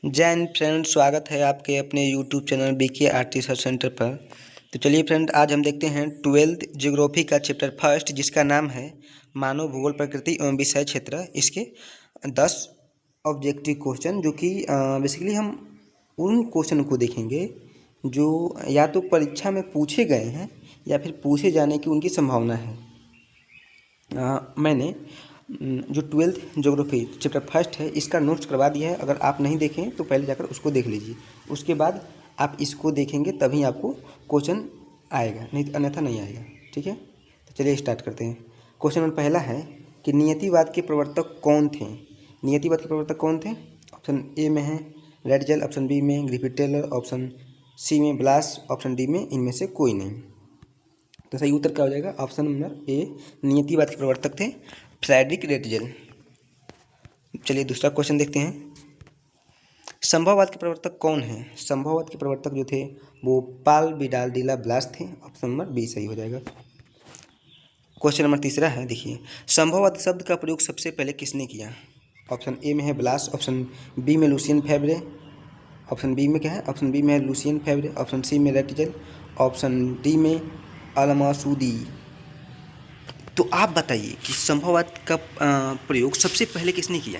जय हिंद फ्रेंड, स्वागत है आपके अपने YouTube channel BK RT search centre पर। तो चलिए फ्रेंड, आज हम देखते हैं 12th ज्योग्राफी का चैप्टर फर्स्ट, जिसका नाम है मानव भूगोल प्रकृति एवं विषय क्षेत्र। इसके 10 ऑब्जेक्टिव क्वेश्चन, जो कि बेसिकली हम उन क्वेश्चन को देखेंगे जो या तो परीक्षा में पूछे गए हैं या फिर पूछे जाने की उनकी संभावना है। मैंने जो 12th ज्योग्राफी चैप्टर फर्स्ट है, इसका नोट्स करवा दिया है। अगर आप नहीं देखें तो पहले जाकर उसको देख लीजिए, उसके बाद आप इसको देखेंगे तभी आपको क्वेश्चन आएगा, नहीं तो अन्यथा नहीं आएगा। ठीक है, तो चलिए स्टार्ट करते हैं। क्वेश्चन नंबर पहला है कि नियतिवाद के प्रवर्तक कौन थे। नियतिवाद के प्रवर्तक कौन थे? ऑप्शन ए में है रैटजेल, ऑप्शन बी में ग्रिफिथ टेलर, ऑप्शन सी में ब्लास, ऑप्शन डी में इनमें से कोई नहीं। तो सही उत्तर क्या हो जाएगा? ऑप्शन नंबर ए, नियतिवाद के प्रवर्तक थे फ्रेडरिक रैटजेल। चलिए दूसरा क्वेश्चन देखते हैं। संभववाद के प्रवर्तक कौन है? संभववाद के प्रवर्तक जो थे वो पाल विडाल डिला ब्लास थे। ऑप्शन नंबर बी सही हो जाएगा। क्वेश्चन नंबर तीसरा है, देखिए, संभववाद शब्द का प्रयोग सबसे पहले किसने किया? ऑप्शन ए में है ब्लास, ऑप्शन बी में लुसियन फेब्रे, ऑप्शन बी में क्या है? ऑप्शन बी में है लुसियन फेब्रे, ऑप्शन सी में रैटजेल, ऑप्शन डी में अल-मसूदी। तो आप बताइए कि संभववाद का प्रयोग सबसे पहले किसने किया?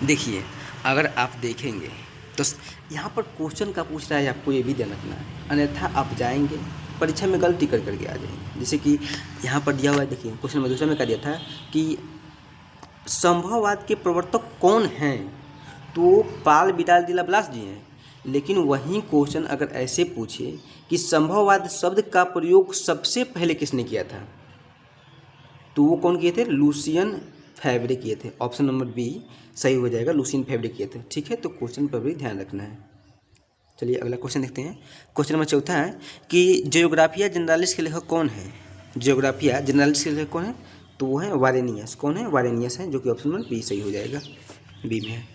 देखिए, अगर आप देखेंगे तो यहाँ पर क्वेश्चन का पूछ रहा है, आपको ये भी ध्यान रखना है, अन्यथा आप जाएंगे परीक्षा में गलती करके आ जाएंगे। जैसे कि यहाँ पर दिया हुआ है, देखिए क्वेश्चन नंबर दूसरा में क्या दिया था कि संभववाद के प्रवर्तक कौन हैं, तो पाल विडाल डिला ब्लास जी हैं। लेकिन वहीं क्वेश्चन अगर ऐसे पूछे कि संभववाद शब्द का प्रयोग सबसे पहले किसने किया था, तो वो कौन किए थे? लुसियन फेब्रे किए थे। ऑप्शन नंबर बी सही हो जाएगा, लुसियन फेब्रे किए थे। ठीक है, तो क्वेश्चन पर भी ध्यान रखना है। चलिए अगला क्वेश्चन देखते हैं। क्वेश्चन नंबर चौथा है कि जियोग्राफिया जनरालिस के लेखक कौन है? जियोग्राफिया जनरालिस के लेखक कौन है? तो वो है वारेनियस। कौन है? वारेनियस है, जो कि ऑप्शन नंबर बी सही हो जाएगा, बी में है।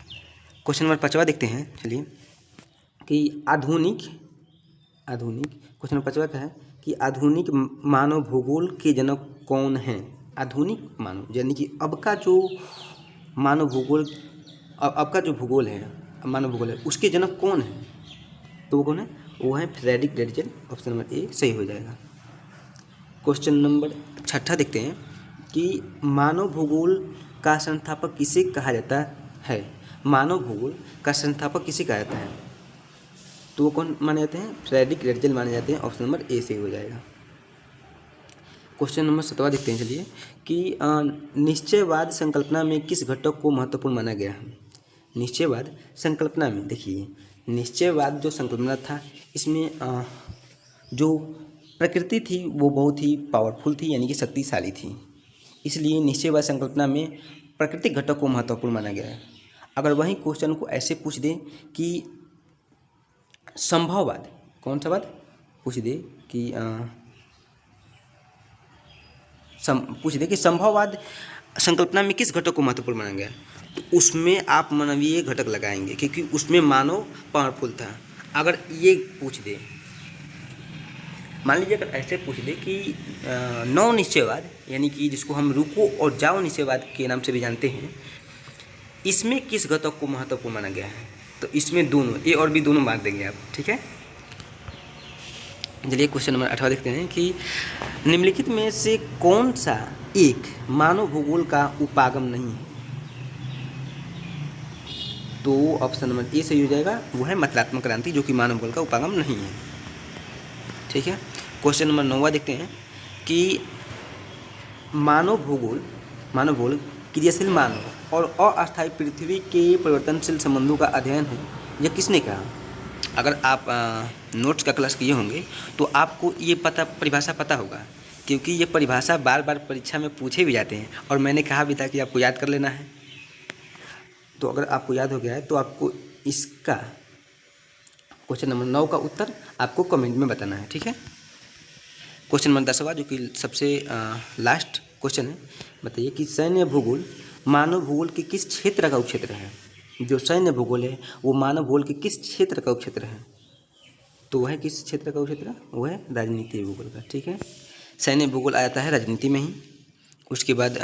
क्वेश्चन नंबर 5वां देखते हैं। चलिए कि आधुनिक क्वेश्चन नंबर 5वां क्या है कि आधुनिक मानव भूगोल के जनक कौन हैं? आधुनिक मानव यानी कि अब का जो मानव भूगोल, अब का जो भूगोल है, मानव भूगोल है, उसके जनक कौन है? तो वो कौन है? वो है फ्रेडरिक रैटजेल। ऑप्शन नंबर ए सही हो जाएगा। क्वेश्चन नंबर 6 देखते हैं कि मानव भूगोल का संस्थापक किसे कहा जाता है? मानव भूगोल का संस्थापक किसे कहा जाता है? तो वो कौन माने जाते हैं? फ्रेडरिक रैटजेल माने जाते हैं। ऑप्शन नंबर ए सही हो जाएगा। क्वेश्चन नंबर 7वां देखते हैं। चलिए कि निश्चयवाद संकल्पना में किस घटक को महत्वपूर्ण माना गया है? निश्चयवाद संकल्पना में, देखिए निश्चयवाद जो संकल्पना था, इसमें जो प्रकृति थी वो बहुत ही पावरफुल थी, यानी कि शक्तिशाली थी। इसलिए निश्चयवाद संकल्पना में प्राकृतिक घटक को महत्वपूर्ण माना गया है। अगर वही क्वेश्चन को ऐसे पूछ दे कि संभववाद, कौन सा वाद पूछ दे कि पूछ दे कि संभववाद संकल्पना में किस घटक को महत्वपूर्ण माना गया, तो उसमें आप मानवीय घटक लगाएंगे, क्योंकि उसमें मानव पावरफुल था। अगर ये पूछ दे, मान लीजिए अगर ऐसे पूछ दे कि नौ निश्चयवाद, यानी कि जिसको हम रुको और जाओ निश्चयवाद के नाम से भी जानते हैं, इसमें किस घटक को महत्वपूर्ण माना गया है, तो इसमें दोनों, ए और बी दोनों मार्क देंगे आप। ठीक है, चलिए क्वेश्चन नंबर 8वां देखते हैं कि निम्नलिखित में से कौन सा एक मानव भूगोल का उपागम नहीं है? तो ऑप्शन नंबर ए सही हो जाएगा, वो है मात्रात्मक क्रांति, जो कि मानव भूगोल का उपागम नहीं है। ठीक है, क्वेश्चन नंबर 9वां देखते हैं कि मानव भूगोल क्रियाशील मानव और अस्थायी पृथ्वी के परिवर्तनशील संबंधों का अध्ययन है, यह किसने कहा? अगर आप नोट्स का क्लास किए होंगे तो आपको ये परिभाषा पता होगा, क्योंकि ये परिभाषा बार बार परीक्षा में पूछे भी जाते हैं, और मैंने कहा भी था कि आपको याद कर लेना है। तो अगर आपको याद हो गया है तो आपको इसका क्वेश्चन नंबर 9 का उत्तर आपको कमेंट में बताना है। ठीक है, क्वेश्चन नंबर 10वां, जो कि सबसे लास्ट क्वेश्चन है, बताइए कि सैन्य भूगोल मानव भूगोल के किस क्षेत्र का उपक्षेत्र है? जो सैन्य भूगोल है वो मानव भूगोल के किस क्षेत्र का उपक्षेत्र है? तो वह किस क्षेत्र का उपक्षेत्र? वह है राजनीति भूगोल का। ठीक है, सैन्य भूगोल आ जाता है राजनीति में ही। उसके बाद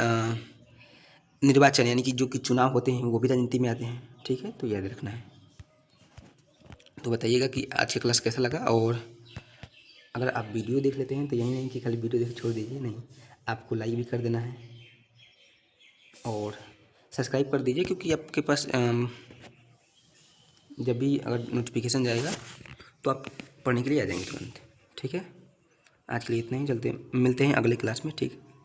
निर्वाचन यानी कि जो कि चुनाव होते हैं वो भी राजनीति में आते हैं, ठीक है, तो याद रखना है। तो बताइएगा कि आज का क्लास कैसा लगा, और अगर आप वीडियो देख लेते हैं तो यही नहीं कि खाली वीडियो देख छोड़ दीजिए, नहीं, आपको लाइक भी कर देना है और सब्सक्राइब कर दीजिए, क्योंकि आपके पास जब भी अगर नोटिफिकेशन जाएगा तो आप पढ़ने के लिए आ जाएंगे तुरंत, ठीक है। आज के लिए इतना ही, चलते मिलते हैं अगले क्लास में, ठीक।